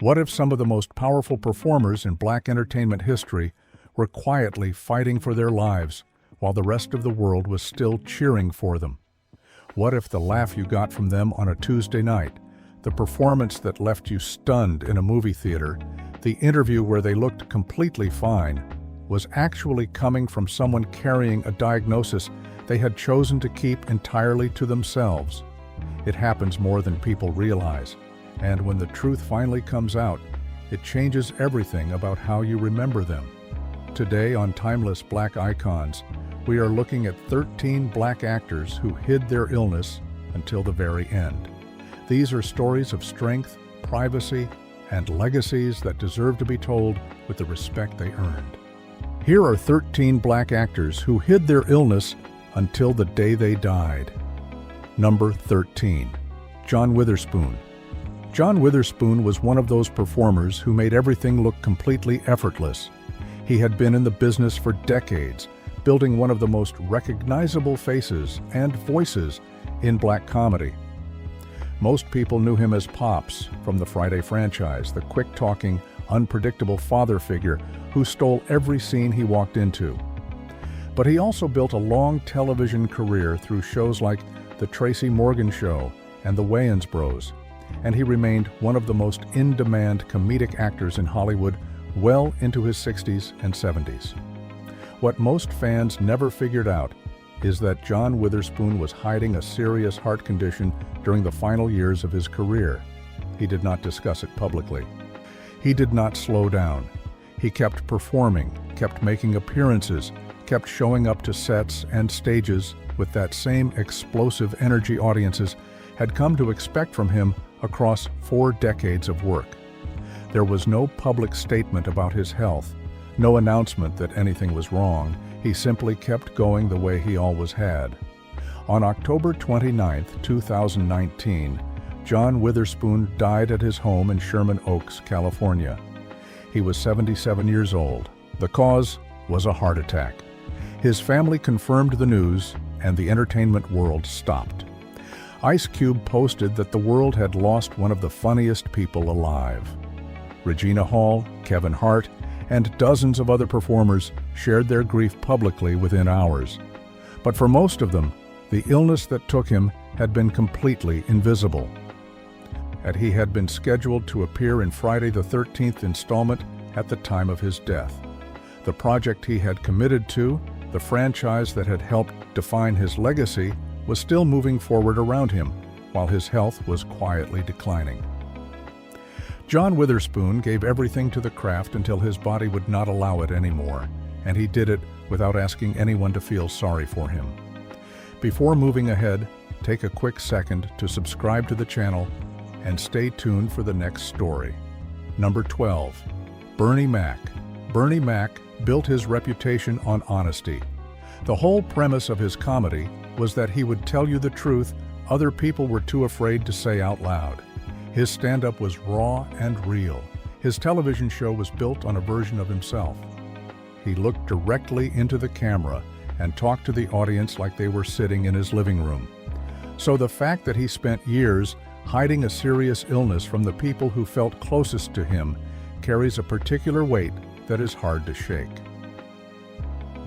What if some of the most powerful performers in black entertainment history were quietly fighting for their lives while the rest of the world was still cheering for them? What if the laugh you got from them on a Tuesday night, the performance that left you stunned in a movie theater, the interview where they looked completely fine, was actually coming from someone carrying a diagnosis they had chosen to keep entirely to themselves? It happens more than people realize, and when the truth finally comes out, it changes everything about how you remember them. Today on Timeless Black Icons, we are looking at 13 black actors who hid their illness until the very end. These are stories of strength, privacy, and legacies that deserve to be told with the respect they earned. Here are 13 black actors who hid their illness until the day they died. Number 13. John Witherspoon. John Witherspoon was one of those performers who made everything look completely effortless. He had been in the business for decades, building one of the most recognizable faces and voices in black comedy. Most people knew him as Pops from the Friday franchise, the quick-talking, unpredictable father figure who stole every scene he walked into. But he also built a long television career through shows like The Tracy Morgan Show and The Wayans Bros, and he remained one of the most in-demand comedic actors in Hollywood well into his 60s and 70s. What most fans never figured out is that John Witherspoon was hiding a serious heart condition during the final years of his career. He did not discuss it publicly. He did not slow down. He kept performing, kept making appearances, kept showing up to sets and stages with that same explosive energy audiences had come to expect from him across 4 decades of work. There was no public statement about his health, no announcement that anything was wrong. He simply kept going the way he always had. On October 29, 2019, John Witherspoon died at his home in Sherman Oaks, California. He was 77 years old. The cause was a heart attack. His family confirmed the news, and the entertainment world stopped. Ice Cube posted that the world had lost one of the funniest people alive. Regina Hall, Kevin Hart, and dozens of other performers shared their grief publicly within hours. But for most of them, the illness that took him had been completely invisible. And he had been scheduled to appear in Friday the 13th installment at the time of his death. The project he had committed to, the franchise that had helped define his legacy, was still moving forward around him, while his health was quietly declining. John Witherspoon gave everything to the craft until his body would not allow it anymore, and he did it without asking anyone to feel sorry for him. Before moving ahead, take a quick second to subscribe to the channel and stay tuned for the next story. Number 12. Bernie Mac. Bernie Mac built his reputation on honesty. The whole premise of his comedy was that he would tell you the truth other people were too afraid to say out loud. His stand-up was raw and real. His television show was built on a version of himself. He looked directly into the camera and talked to the audience like they were sitting in his living room. So the fact that he spent years hiding a serious illness from the people who felt closest to him carries a particular weight that is hard to shake.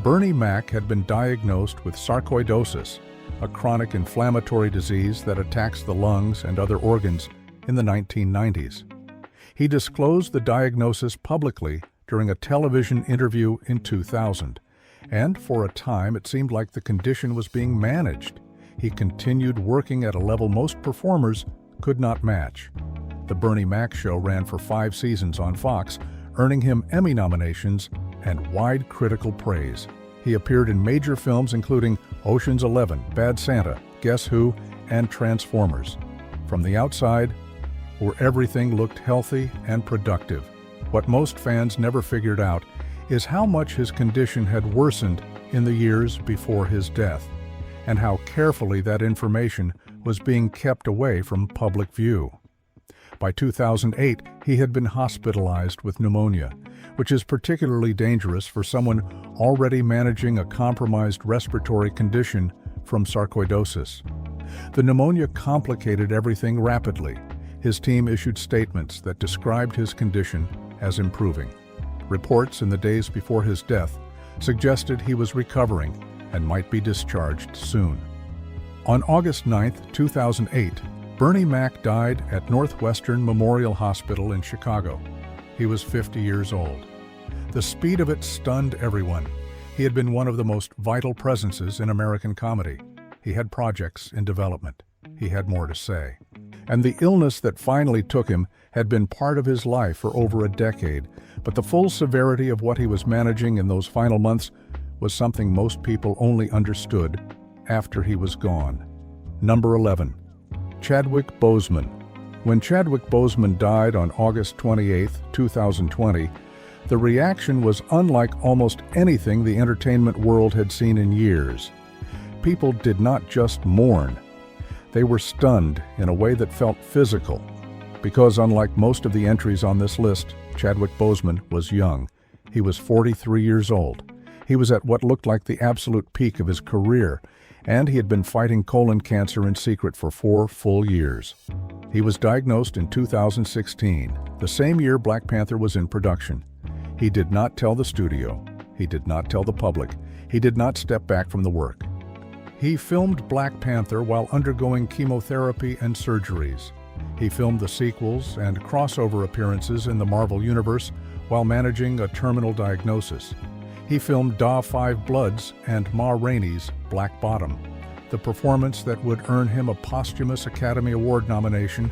Bernie Mac had been diagnosed with sarcoidosis, a chronic inflammatory disease that attacks the lungs and other organs, in the 1990s. He disclosed the diagnosis publicly during a television interview in 2000, and for a time it seemed like the condition was being managed. He continued working at a level most performers could not match. The Bernie Mac Show ran for 5 seasons on Fox, earning him Emmy nominations and wide critical praise. He appeared in major films including Ocean's 11, Bad Santa, Guess Who, and Transformers. From the outside, where everything looked healthy and productive, what most fans never figured out is how much his condition had worsened in the years before his death, and how carefully that information was being kept away from public view. By 2008, he had been hospitalized with pneumonia, which is particularly dangerous for someone already managing a compromised respiratory condition from sarcoidosis. The pneumonia complicated everything rapidly. His team issued statements that described his condition as improving. Reports in the days before his death suggested he was recovering and might be discharged soon. On August 9, 2008, Bernie Mac died at Northwestern Memorial Hospital in Chicago. He was 50 years old. The speed of it stunned everyone. He had been one of the most vital presences in American comedy. He had projects in development. He had more to say. And the illness that finally took him had been part of his life for over a decade, but the full severity of what he was managing in those final months was something most people only understood after he was gone. Number 11. Chadwick Boseman. When Chadwick Boseman died on August 28, 2020, the reaction was unlike almost anything the entertainment world had seen in years. People did not just mourn. They were stunned in a way that felt physical. Because unlike most of the entries on this list, Chadwick Boseman was young. He was 43 years old. He was at what looked like the absolute peak of his career, and he had been fighting colon cancer in secret for 4 full years. He was diagnosed in 2016, the same year Black Panther was in production. He did not tell the studio. He did not tell the public. He did not step back from the work. He filmed Black Panther while undergoing chemotherapy and surgeries. He filmed the sequels and crossover appearances in the Marvel Universe while managing a terminal diagnosis. He filmed Da 5 Bloods and Ma Rainey's Black Bottom, the performance that would earn him a posthumous Academy Award nomination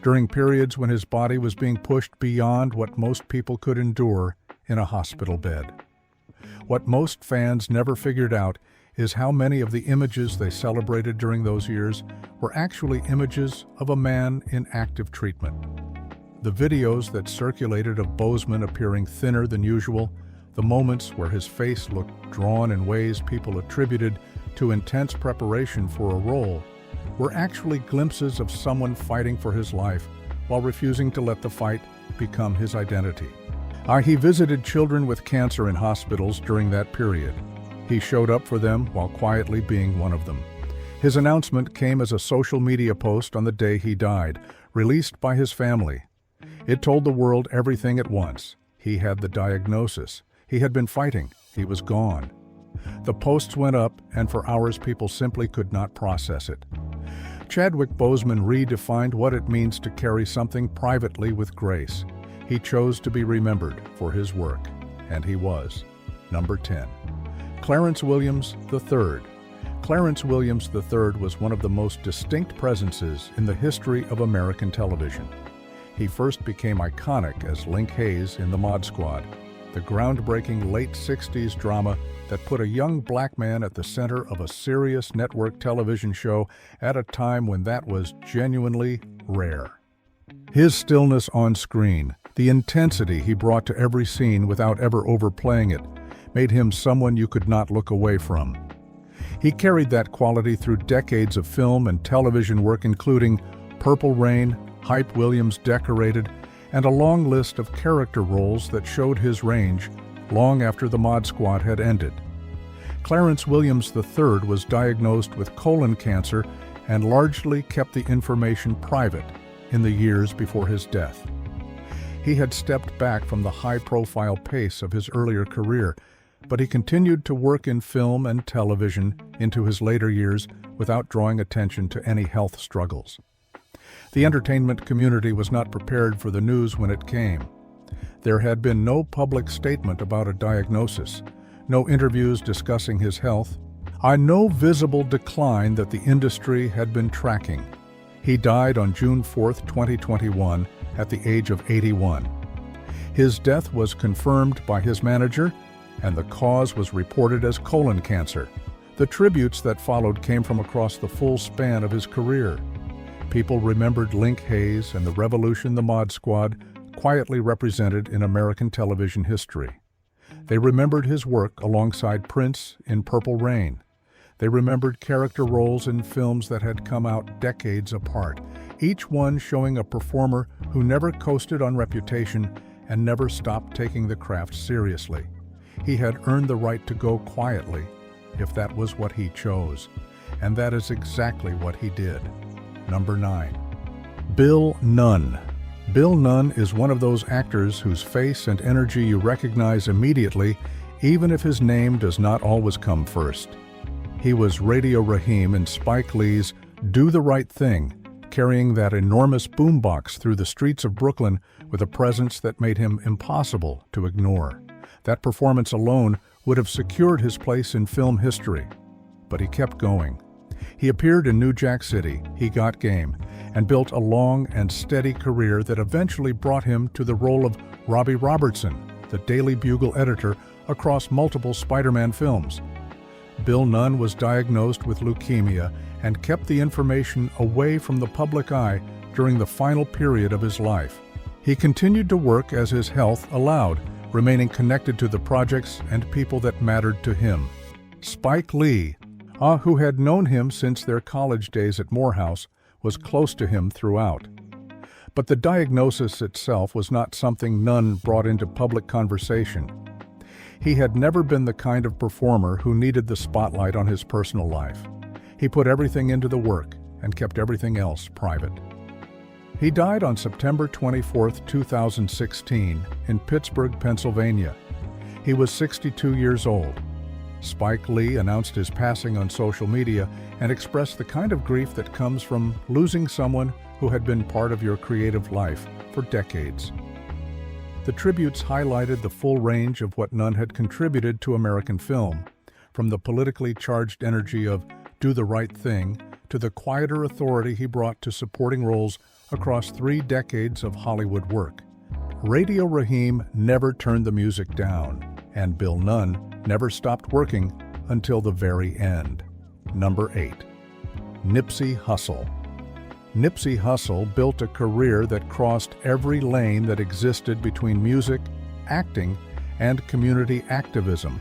during periods when his body was being pushed beyond what most people could endure in a hospital bed. What most fans never figured out is how many of the images they celebrated during those years were actually images of a man in active treatment. The videos that circulated of Boseman appearing thinner than usual, the moments where his face looked drawn in ways people attributed to intense preparation for a role, were actually glimpses of someone fighting for his life while refusing to let the fight become his identity. He visited children with cancer in hospitals during that period. He showed up for them while quietly being one of them. His announcement came as a social media post on the day he died, released by his family. It told the world everything at once. He had the diagnosis. He had been fighting. He was gone. The posts went up, and for hours people simply could not process it. Chadwick Boseman redefined what it means to carry something privately with grace. He chose to be remembered for his work, and he was. Number 10. Clarence Williams III. Clarence Williams III was one of the most distinct presences in the history of American television. He first became iconic as Link Hayes in The Mod Squad, the groundbreaking late 60s drama that put a young black man at the center of a serious network television show at a time when that was genuinely rare. His stillness on screen, the intensity he brought to every scene without ever overplaying it, made him someone you could not look away from. He carried that quality through decades of film and television work, including Purple Rain, Hype Williams Decorated, and a long list of character roles that showed his range long after the Mod Squad had ended. Clarence Williams III was diagnosed with colon cancer and largely kept the information private in the years before his death. He had stepped back from the high-profile pace of his earlier career, but he continued to work in film and television into his later years without drawing attention to any health struggles. The entertainment community was not prepared for the news when it came. There had been no public statement about a diagnosis, no interviews discussing his health, no visible decline that the industry had been tracking. He died on June 4, 2021, at the age of 81. His death was confirmed by his manager, and the cause was reported as colon cancer. The tributes that followed came from across the full span of his career. People remembered Link Hayes and the revolution the Mod Squad quietly represented in American television history. They remembered his work alongside Prince in Purple Rain. They remembered character roles in films that had come out decades apart, each one showing a performer who never coasted on reputation and never stopped taking the craft seriously. He had earned the right to go quietly, if that was what he chose, and that is exactly what he did. Number 9. Bill Nunn. Bill Nunn is one of those actors whose face and energy you recognize immediately, even if his name does not always come first. He was Radio Raheem in Spike Lee's Do the Right Thing, carrying that enormous boombox through the streets of Brooklyn with a presence that made him impossible to ignore. That performance alone would have secured his place in film history. But he kept going. He appeared in New Jack City, He Got Game, and built a long and steady career that eventually brought him to the role of Robbie Robertson, the Daily Bugle editor across multiple Spider-Man films. Bill Nunn was diagnosed with leukemia and kept the information away from the public eye during the final period of his life. He continued to work as his health allowed, remaining connected to the projects and people that mattered to him. Spike Lee, who had known him since their college days at Morehouse, was close to him throughout. But the diagnosis itself was not something Nunn brought into public conversation. He had never been the kind of performer who needed the spotlight on his personal life. He put everything into the work and kept everything else private. He died on September 24, 2016, in Pittsburgh, Pennsylvania. He was 62 years old. Spike Lee announced his passing on social media and expressed the kind of grief that comes from losing someone who had been part of your creative life for decades. The tributes highlighted the full range of what Nunn had contributed to American film, from the politically charged energy of Do the Right Thing to the quieter authority he brought to supporting roles across 3 decades of Hollywood work. Radio Raheem never turned the music down, and Bill Nunn never stopped working until the very end. Number 8. Nipsey Hussle. Nipsey Hussle built a career that crossed every lane that existed between music, acting, and community activism.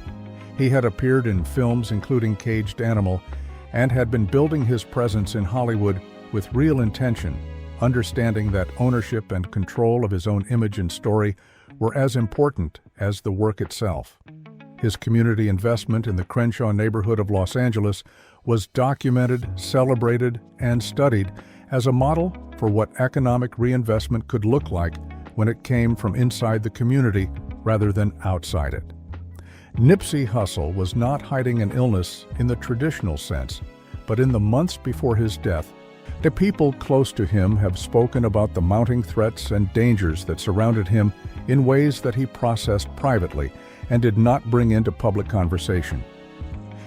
He had appeared in films including Caged Animal and had been building his presence in Hollywood with real intention, understanding that ownership and control of his own image and story were as important as the work itself. His community investment in the Crenshaw neighborhood of Los Angeles was documented, celebrated, and studied as a model for what economic reinvestment could look like when it came from inside the community rather than outside it. Nipsey Hussle was not hiding an illness in the traditional sense, but in the months before his death, the people close to him have spoken about the mounting threats and dangers that surrounded him in ways that he processed privately and did not bring into public conversation.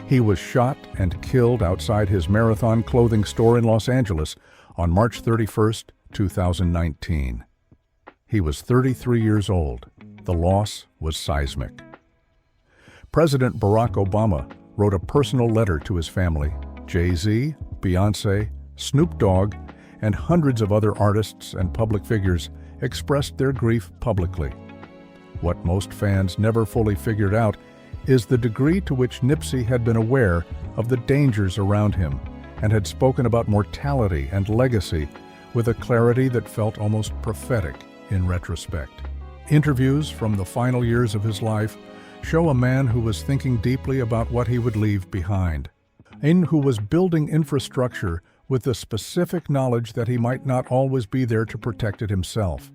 He was shot and killed outside his Marathon clothing store in Los Angeles on March 31, 2019. He was 33 years old. The loss was seismic. President Barack Obama wrote a personal letter to his family. Jay-Z, Beyoncé, Snoop Dogg, and hundreds of other artists and public figures expressed their grief publicly. What most fans never fully figured out is the degree to which Nipsey had been aware of the dangers around him and had spoken about mortality and legacy with a clarity that felt almost prophetic in retrospect. Interviews from the final years of his life show a man who was thinking deeply about what he would leave behind, and who was building infrastructure with the specific knowledge that he might not always be there to protect it himself.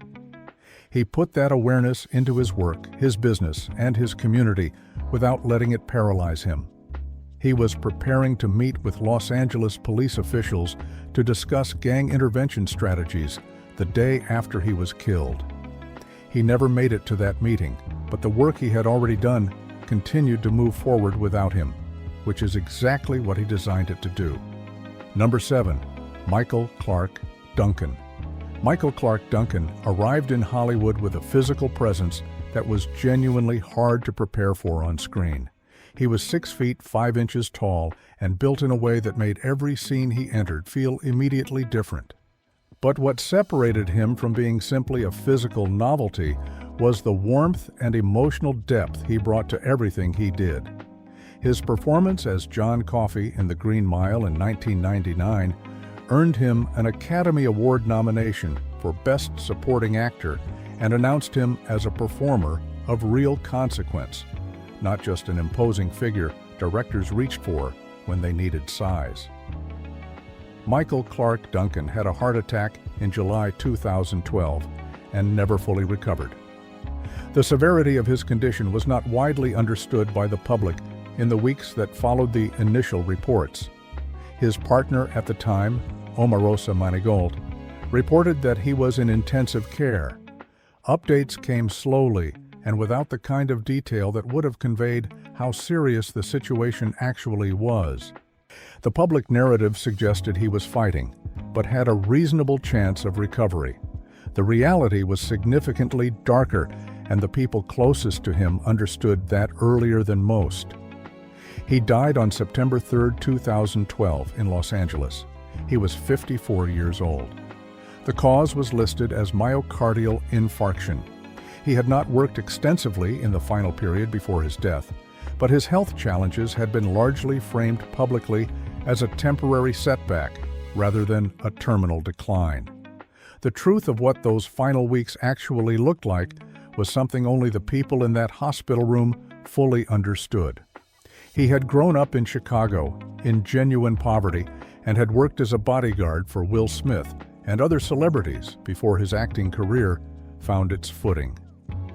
He put that awareness into his work, his business, and his community without letting it paralyze him. He was preparing to meet with Los Angeles police officials to discuss gang intervention strategies the day after he was killed. He never made it to that meeting, but the work he had already done continued to move forward without him, which is exactly what he designed it to do. Number 7. Michael Clarke Duncan. Michael Clarke Duncan arrived in Hollywood with a physical presence that was genuinely hard to prepare for on screen. He was 6 feet 5 inches tall and built in a way that made every scene he entered feel immediately different. But what separated him from being simply a physical novelty was the warmth and emotional depth he brought to everything he did. His performance as John Coffey in The Green Mile in 1999 earned him an Academy Award nomination for Best Supporting Actor and announced him as a performer of real consequence, not just an imposing figure directors reached for when they needed size. Michael Clark Duncan had a heart attack in July 2012 and never fully recovered. The severity of his condition was not widely understood by the public in the weeks that followed the initial reports. His partner at the time, Omarosa Manigault, reported that he was in intensive care. Updates came slowly and without the kind of detail that would have conveyed how serious the situation actually was. The public narrative suggested he was fighting, but had a reasonable chance of recovery. The reality was significantly darker, and the people closest to him understood that earlier than most. He died on September 3, 2012 in Los Angeles. He was 54 years old. The cause was listed as myocardial infarction. He had not worked extensively in the final period before his death, but his health challenges had been largely framed publicly as a temporary setback rather than a terminal decline. The truth of what those final weeks actually looked like was something only the people in that hospital room fully understood. He had grown up in Chicago in genuine poverty and had worked as a bodyguard for Will Smith and other celebrities before his acting career found its footing.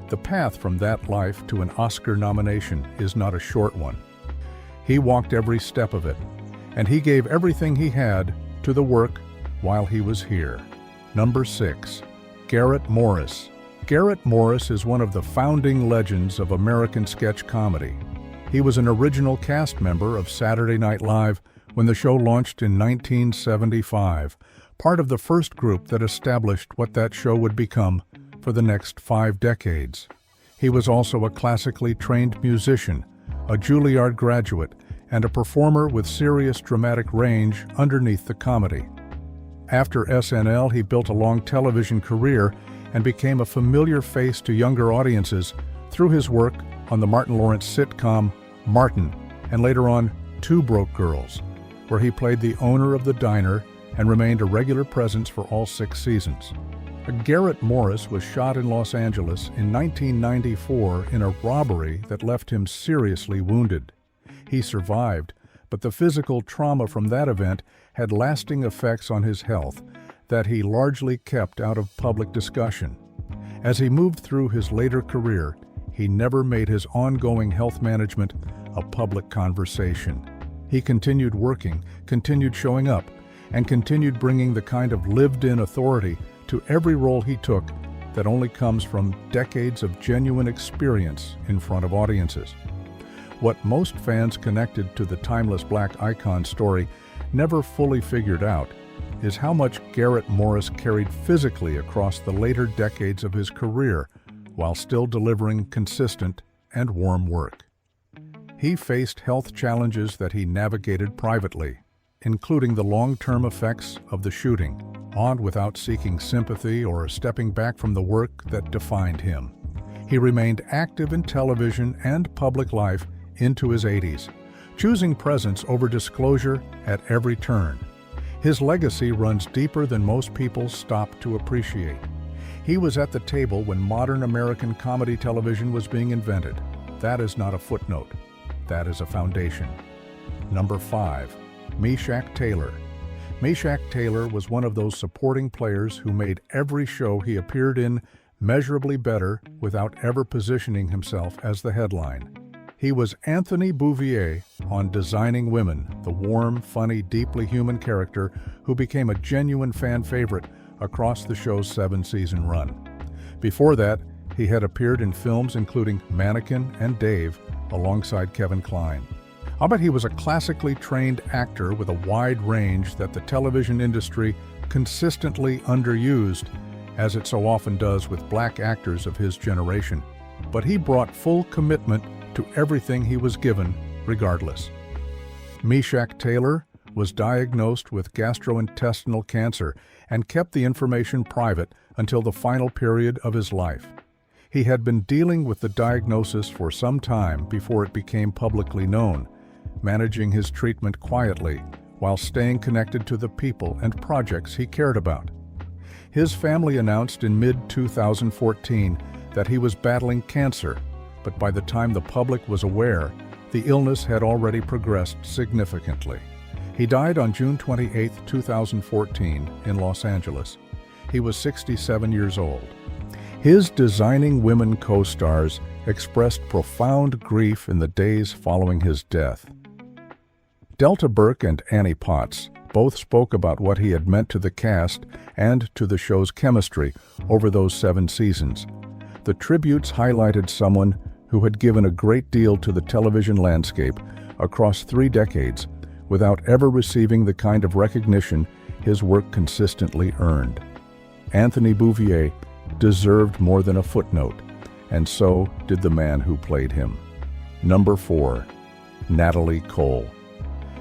The path from that life to an Oscar nomination is not a short one. He walked every step of it, and he gave everything he had to the work while he was here. Number 6. Garrett Morris. Garrett Morris is one of the founding legends of American sketch comedy. He was an original cast member of Saturday Night Live when the show launched in 1975, part of the first group that established what that show would become for the next 5 decades. He was also a classically trained musician, a Juilliard graduate, and a performer with serious dramatic range underneath the comedy. After SNL, he built a long television career and became a familiar face to younger audiences through his work on the Martin Lawrence sitcom Martin, and later on Two Broke Girls, where he played the owner of the diner and remained a regular presence for all 6 seasons. Garrett Morris was shot in Los Angeles in 1994 in a robbery that left him seriously wounded. He survived, but the physical trauma from that event had lasting effects on his health that he largely kept out of public discussion. As he moved through his later career, he never made his ongoing health management a public conversation. He continued working, continued showing up, and continued bringing the kind of lived-in authority to every role he took that only comes from decades of genuine experience in front of audiences. What most fans connected to the timeless black icon story never fully figured out is how much Garrett Morris carried physically across the later decades of his career while still delivering consistent and warm work. He faced health challenges that he navigated privately, including the long-term effects of the shooting, on without seeking sympathy or stepping back from the work that defined him. He remained active in television and public life into his 80s, choosing presence over disclosure at every turn. His legacy runs deeper than most people stop to appreciate. He was at the table when modern American comedy television was being invented. That is not a footnote. That is a foundation. Number 5. Meshach Taylor. Meshach Taylor was one of those supporting players who made every show he appeared in measurably better without ever positioning himself as the headline. He was Anthony Bouvier on Designing Women, the warm, funny, deeply human character who became a genuine fan favorite across the show's 7-season run. Before that, he had appeared in films including Mannequin and Dave alongside Kevin Kline. I'll bet he was a classically trained actor with a wide range that the television industry consistently underused, as it so often does with black actors of his generation. But he brought full commitment to everything he was given, regardless. Meshach Taylor was diagnosed with gastrointestinal cancer and kept the information private until the final period of his life. He had been dealing with the diagnosis for some time before it became publicly known, managing his treatment quietly while staying connected to the people and projects he cared about. His family announced in mid-2014 that he was battling cancer, but by the time the public was aware, the illness had already progressed significantly. He died on June 28, 2014, in Los Angeles. He was 67 years old. His Designing Women co-stars expressed profound grief in the days following his death. Delta Burke and Annie Potts both spoke about what he had meant to the cast and to the show's chemistry over those 7 seasons. The tributes highlighted someone who had given a great deal to the television landscape across 3 decades without ever receiving the kind of recognition his work consistently earned. Anthony Bouvier deserved more than a footnote, and so did the man who played him. Number 4. Natalie Cole.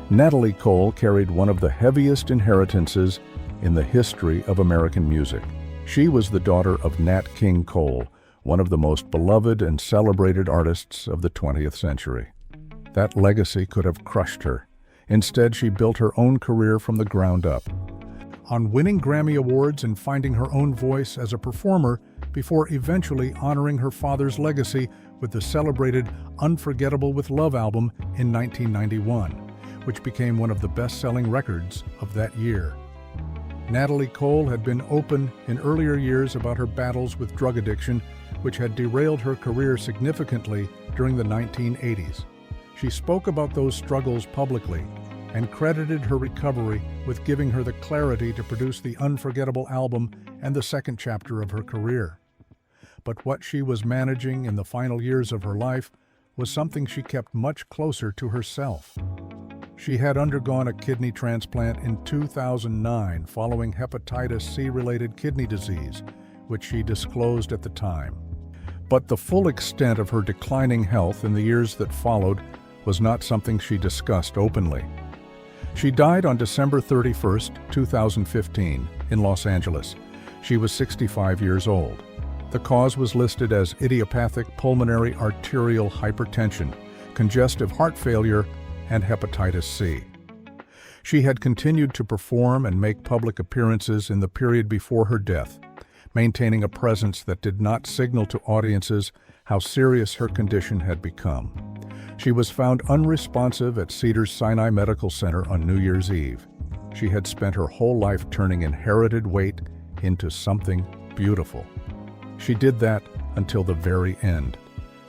Natalie Cole carried one of the heaviest inheritances in the history of American music. She was the daughter of Nat King Cole, one of the most beloved and celebrated artists of the 20th century. That legacy could have crushed her. Instead, she built her own career from the ground up. On winning Grammy Awards and finding her own voice as a performer before eventually honoring her father's legacy with the celebrated Unforgettable with Love album in 1991, which became one of the best-selling records of that year. Natalie Cole had been open in earlier years about her battles with drug addiction, which had derailed her career significantly during the 1980s. She spoke about those struggles publicly and credited her recovery with giving her the clarity to produce the Unforgettable album and the second chapter of her career. But what she was managing in the final years of her life was something she kept much closer to herself. She had undergone a kidney transplant in 2009 following hepatitis C-related kidney disease, which she disclosed at the time. But the full extent of her declining health in the years that followed was not something she discussed openly. She died on December 31, 2015, in Los Angeles. She was 65 years old. The cause was listed as idiopathic pulmonary arterial hypertension, congestive heart failure, and hepatitis C. She had continued to perform and make public appearances in the period before her death, maintaining a presence that did not signal to audiences how serious her condition had become. She was found unresponsive at Cedars-Sinai Medical Center on New Year's Eve. She had spent her whole life turning inherited weight into something beautiful. She did that until the very end.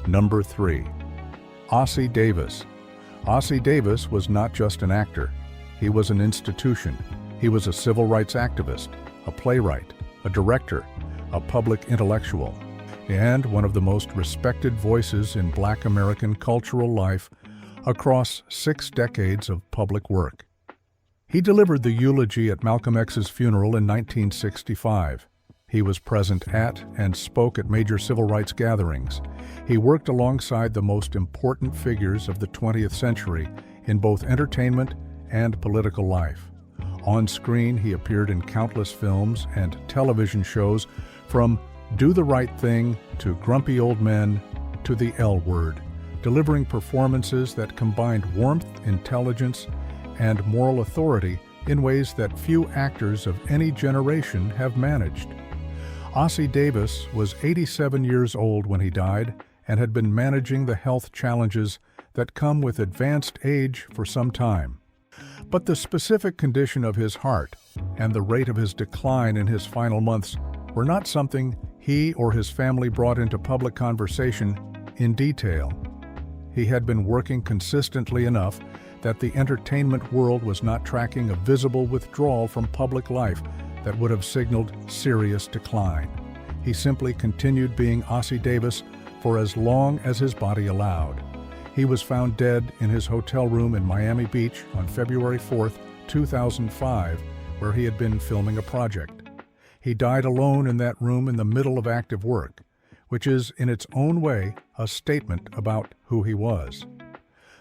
Number 3. Ossie Davis. Ossie Davis was not just an actor. He was an institution. He was a civil rights activist, a playwright, a director, a public intellectual, and one of the most respected voices in Black American cultural life across 6 decades of public work. He delivered the eulogy at Malcolm X's funeral in 1965. He was present at and spoke at major civil rights gatherings. He worked alongside the most important figures of the 20th century in both entertainment and political life. On screen, he appeared in countless films and television shows, from Do the Right Thing to Grumpy Old Men to The L Word, delivering performances that combined warmth, intelligence, and moral authority in ways that few actors of any generation have managed. Ossie Davis was 87 years old when he died and had been managing the health challenges that come with advanced age for some time. But the specific condition of his heart and the rate of his decline in his final months were not something he or his family brought into public conversation in detail. He had been working consistently enough that the entertainment world was not tracking a visible withdrawal from public life that would have signaled serious decline. He simply continued being Ossie Davis for as long as his body allowed. He was found dead in his hotel room in Miami Beach on February 4, 2005, where he had been filming a project. He died alone in that room in the middle of active work, which is, in its own way, a statement about who he was.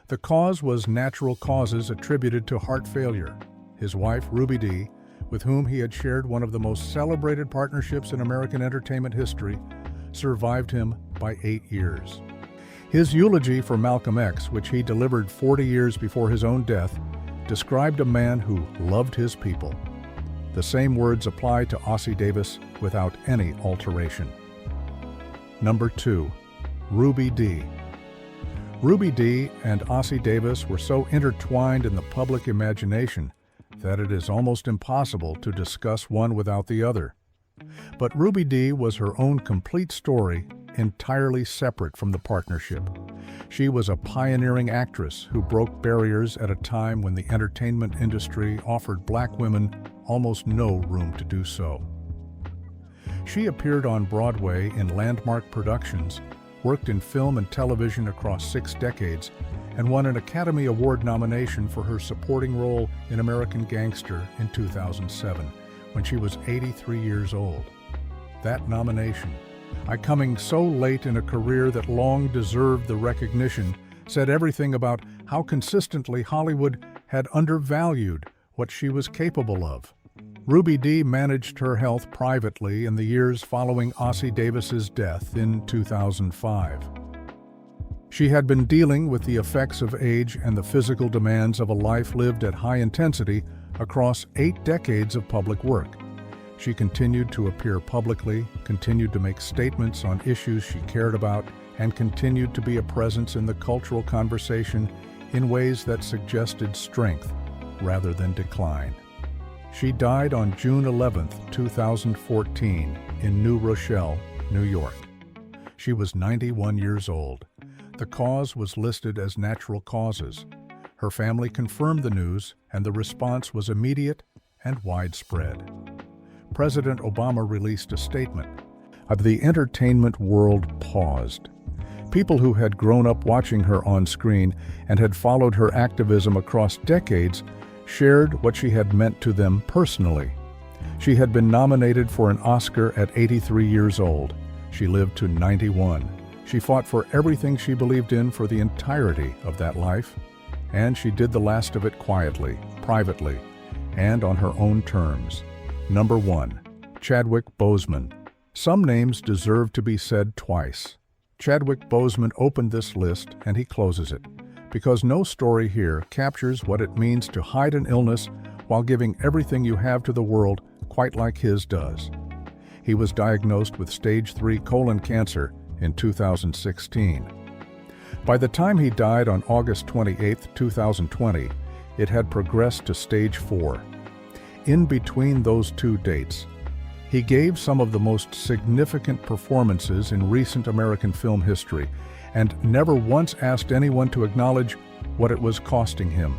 The cause was natural causes attributed to heart failure. His wife, Ruby Dee, with whom he had shared one of the most celebrated partnerships in American entertainment history, survived him by 8 years. His eulogy for Malcolm X, which he delivered 40 years before his own death, described a man who loved his people. The same words apply to Ossie Davis without any alteration. Number 2. Ruby Dee. Ruby Dee and Ossie Davis were so intertwined in the public imagination that it is almost impossible to discuss one without the other. But Ruby Dee was her own complete story, entirely separate from the partnership. She was a pioneering actress who broke barriers at a time when the entertainment industry offered black women almost no room to do so. She appeared on Broadway in landmark productions, worked in film and television across 6 decades, and won an Academy Award nomination for her supporting role in American Gangster in 2007, when she was 83 years old. That nomination, coming so late in a career that long deserved the recognition, said everything about how consistently Hollywood had undervalued what she was capable of. Ruby Dee managed her health privately in the years following Ossie Davis's death in 2005. She had been dealing with the effects of age and the physical demands of a life lived at high intensity across 8 decades of public work. She continued to appear publicly, continued to make statements on issues she cared about, and continued to be a presence in the cultural conversation in ways that suggested strength rather than decline. She died on June 11, 2014, in New Rochelle, New York. She was 91 years old. The cause was listed as natural causes. Her family confirmed the news, and the response was immediate and widespread. President Obama released a statement. The entertainment world paused. People who had grown up watching her on screen and had followed her activism across decades shared what she had meant to them personally. She had been nominated for an Oscar at 83 years old. She lived to 91. She fought for everything she believed in for the entirety of that life, and she did the last of it quietly, privately, and on her own terms. Number 1. Chadwick Boseman. Some names deserve to be said twice. Chadwick Boseman opened this list, and he closes it, because no story here captures what it means to hide an illness while giving everything you have to the world, quite like his does. He was diagnosed with stage 3 colon cancer in 2016. By the time he died on August 28, 2020, it had progressed to stage 4. In between those 2 dates, he gave some of the most significant performances in recent American film history, and never once asked anyone to acknowledge what it was costing him.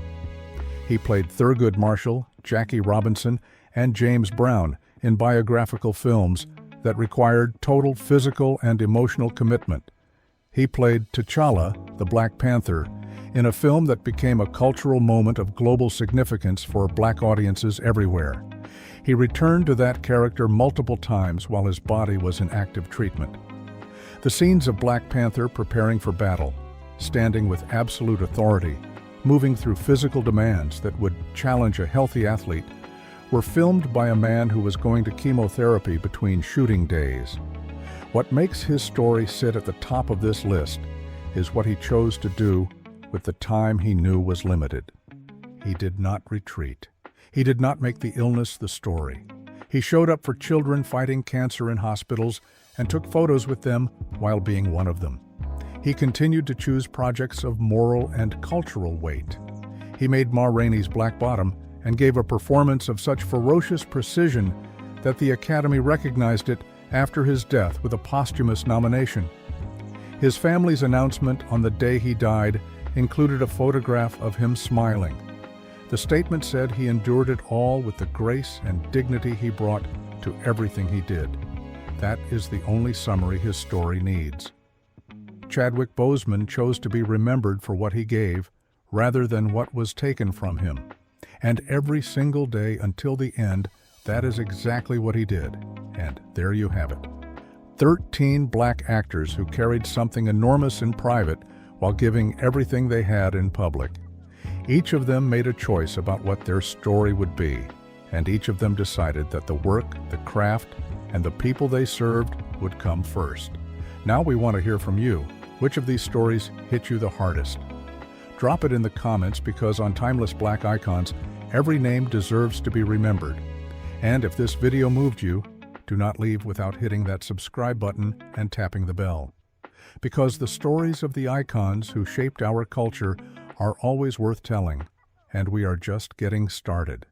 He played Thurgood Marshall, Jackie Robinson, and James Brown in biographical films that required total physical and emotional commitment. He played T'Challa, the Black Panther, in a film that became a cultural moment of global significance for Black audiences everywhere. He returned to that character multiple times while his body was in active treatment. The scenes of Black Panther preparing for battle, standing with absolute authority, moving through physical demands that would challenge a healthy athlete, were filmed by a man who was going to chemotherapy between shooting days. What makes his story sit at the top of this list is what he chose to do with the time he knew was limited. He did not retreat. He did not make the illness the story. He showed up for children fighting cancer in hospitals and took photos with them while being one of them. He continued to choose projects of moral and cultural weight. He made Ma Rainey's Black Bottom and gave a performance of such ferocious precision that the Academy recognized it after his death with a posthumous nomination. His family's announcement on the day he died included a photograph of him smiling. The statement said he endured it all with the grace and dignity he brought to everything he did. That is the only summary his story needs. Chadwick Boseman chose to be remembered for what he gave, rather than what was taken from him. And every single day until the end, that is exactly what he did. And there you have it. 13 Black actors who carried something enormous in private while giving everything they had in public. Each of them made a choice about what their story would be, and each of them decided that the work, the craft, and the people they served would come first. Now we want to hear from you. Which of these stories hit you the hardest? Drop it in the comments, because on Timeless Black Icons, every name deserves to be remembered. And if this video moved you, do not leave without hitting that subscribe button and tapping the bell. Because the stories of the icons who shaped our culture are always worth telling, and we are just getting started.